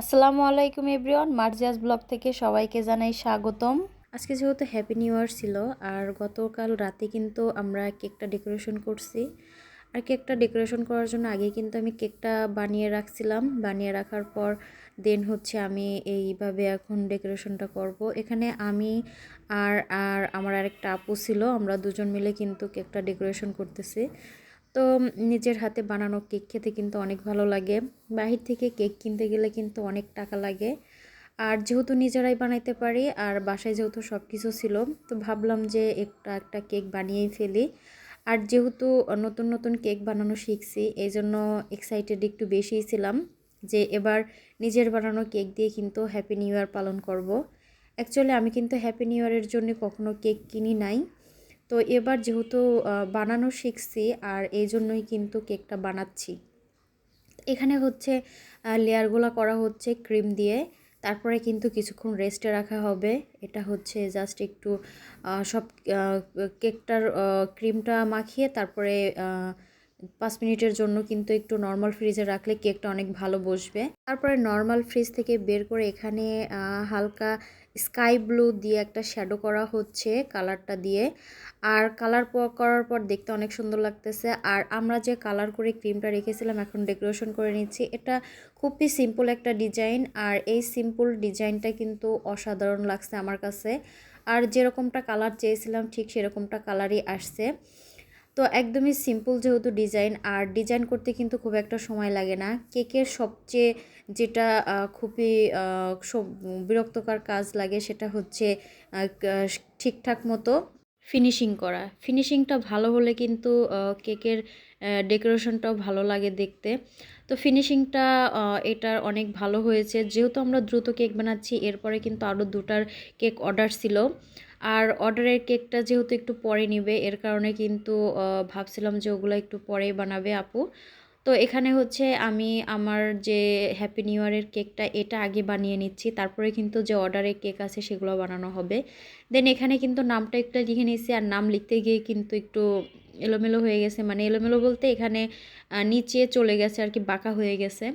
আসসালামু আলাইকুম everyone, মার্জিয়াস blog থেকে সবাইকে জানাই স্বাগতম। আজকে যেহেতু হ্যাপি নিউ ইয়ার ছিল, আর গতকাল রাতে কিন্তু আমরা কেকটা ডেকোরেশন করছি। আর কেকটা ডেকোরেশন করার জন্য আগে কিন্তু আমি কেকটা বানিয়ে রাখছিলাম। বানিয়ে রাখার পর দেন হচ্ছে আমি এইভাবে এখন ডেকোরেশনটা করব। এখানে আমি আর আর আমার আরেকটা আপু ছিল, আমরা দুজন মিলে কিন্তু কেকটা ডেকোরেশন করতেছি। তো নিজের হাতে বানানো কেক খেতে কিন্তু অনেক ভালো লাগে। বাহির থেকে কেক কিনতে গেলে কিন্তু অনেক টাকা লাগে। আর যেহেতু নিজেরাই বানাইতে পারি আর বাসায় যেহেতু সব কিছু ছিল, তো ভাবলাম যে একটা কেক বানিয়েই ফেলি। আর যেহেতু নতুন নতুন কেক বানানো শিখছি, এই জন্য এক্সাইটেড একটু বেশিই ছিলাম যে এবার নিজের বানানো কেক দিয়ে কিন্তু হ্যাপি নিউ ইয়ার পালন করব। অ্যাকচুয়ালি আমি কিন্তু হ্যাপি নিউ ইয়ারের জন্য কখনো কেক কিনি নাই। তো এবার যেহেতু বানানো শিখছি, আর এই জন্যই কিন্তু কেকটা বানাচ্ছি। এখানে হচ্ছে লেয়ারগুলো করা হচ্ছে ক্রিম দিয়ে, তারপরে কিন্তু কিছুক্ষণ রেস্টে রাখা হবে। এটা হচ্ছে জাস্ট একটু সব কেকটার ক্রিমটা মাখিয়ে তারপরে 5 মিনিটের জন্য কিন্তু একটু নর্মাল ফ্রিজে রাখলে কেকটা অনেক ভালো বসবে। তারপরে নর্মাল ফ্রিজ থেকে বের করে এখানে হালকা স্কাই ব্লু দিয়ে একটা শ্যাডো করা হচ্ছে কালারটা দিয়ে। আর কালার করার পর দেখতে অনেক সুন্দর লাগতেছে। আর আমরা যে কালার করে ক্রিমটা রেখেছিলাম এখন ডেকোরেশন করে নিচ্ছি। এটা খুবই সিম্পল একটা ডিজাইন, আর এই সিম্পল ডিজাইনটা কিন্তু অসাধারণ লাগছে আমার কাছে। আর যেরকমটা কালার চেয়েছিলাম ঠিক সেরকমটা কালারই আসছে। তো একদমই সিম্পল যেহেতু ডিজাইন, আর ডিজাইন করতে কিন্তু খুব একটা সময় লাগে না। কেকের সবচেয়ে যেটা খুবই বিরক্তকর কাজ লাগে সেটা হচ্ছে ঠিকঠাক মতো ফিনিশিং করা। ফিনিশিংটা ভালো হলে কিন্তু কেকের ডেকোরেশনটাও ভালো লাগে দেখতে। তো ফিনিশিংটা এটার অনেক ভালো হয়েছে। যেহেতু আমরা দ্রুত কেক বানাচ্ছি, এরপরে কিন্তু আরও দুটার কেক অর্ডার ছিল। আর অর্ডারের কেকটা যেহেতু একটু পরে নিবে, এর কারণে কিন্তু ভাবছিলাম যে ওগুলো একটু পরেই বানাবে আপু। তো এখানে হচ্ছে আমি আমার যে হ্যাপি নিউ ইয়ারের কেকটা এটা আগে বানিয়ে নিচ্ছি, তারপরে কিন্তু যে অর্ডারের কেক আছে সেগুলো বানানো হবে। দেন এখানে কিন্তু নামটা একটু লিখে নিয়েছি, আর নাম লিখতে গিয়ে কিন্তু একটু এলোমেলো হয়ে গেছে, মানে এলোমেলো বলতে এখানে নিচে চলে গেছে আর কি, বাঁকা হয়ে গেছে।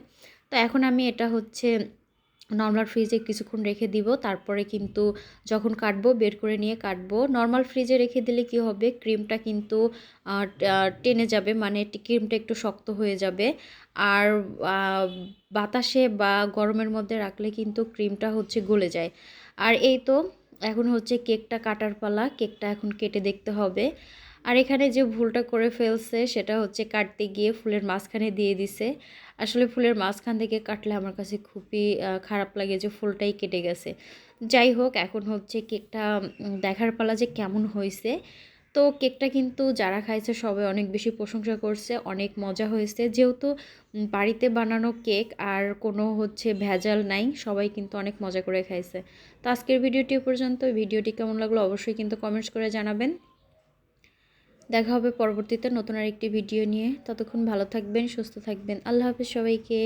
তো এখন আমি এটা হচ্ছে নর্মাল ফ্রিজে কিছুক্ষণ রেখে দিব, তারপরে কিন্তু যখন কাটবো বের করে নিয়ে কাটবো। নর্মাল ফ্রিজে রেখে দিলে কি হবে, ক্রিমটা কিন্তু টেনে যাবে, মানে ক্রিমটা একটু শক্ত হয়ে যাবে। আর বাতাসে বা গরমের মধ্যে রাখলে কিন্তু ক্রিমটা হচ্ছে গলে যায়। আর এই তো এখন হচ্ছে কেকটা কাটার পালা, কেকটা এখন কেটে দেখতে হবে। আর এখানে যে ভুলটা করে ফেলছে সেটা হচ্ছে কাটতে গিয়ে ফুলের মাঝখানে দিয়ে দিছে। আসলে ফুলের মাঝখান থেকে কাটলে আমার কাছে খুবই খারাপ লাগে যে ফুলটাই কেটে গেছে। যাই হোক, এখন হচ্ছে কেকটা দেখার পালা যে কেমন হয়েছে। তো কেকটা কিন্তু যারা খাইছে সবাই অনেক বেশি প্রশংসা করছে, অনেক মজা হয়েছে। যেহেতু বাড়িতে বানানো কেক আর কোনো হচ্ছে ভেজাল নাই, সবাই কিন্তু অনেক মজা করে খাইছে। তো আজকের ভিডিওটি পর্যন্ত। ভিডিওটি কেমন লাগলো অবশ্যই কিন্তু কমেন্টস করে জানাবেন। দেখা হবে পরবর্তীতে নতুন আরেকটি ভিডিও নিয়ে। ততক্ষণ ভালো থাকবেন, সুস্থ থাকবেন। আল্লাহ হাফেজ সবাইকে।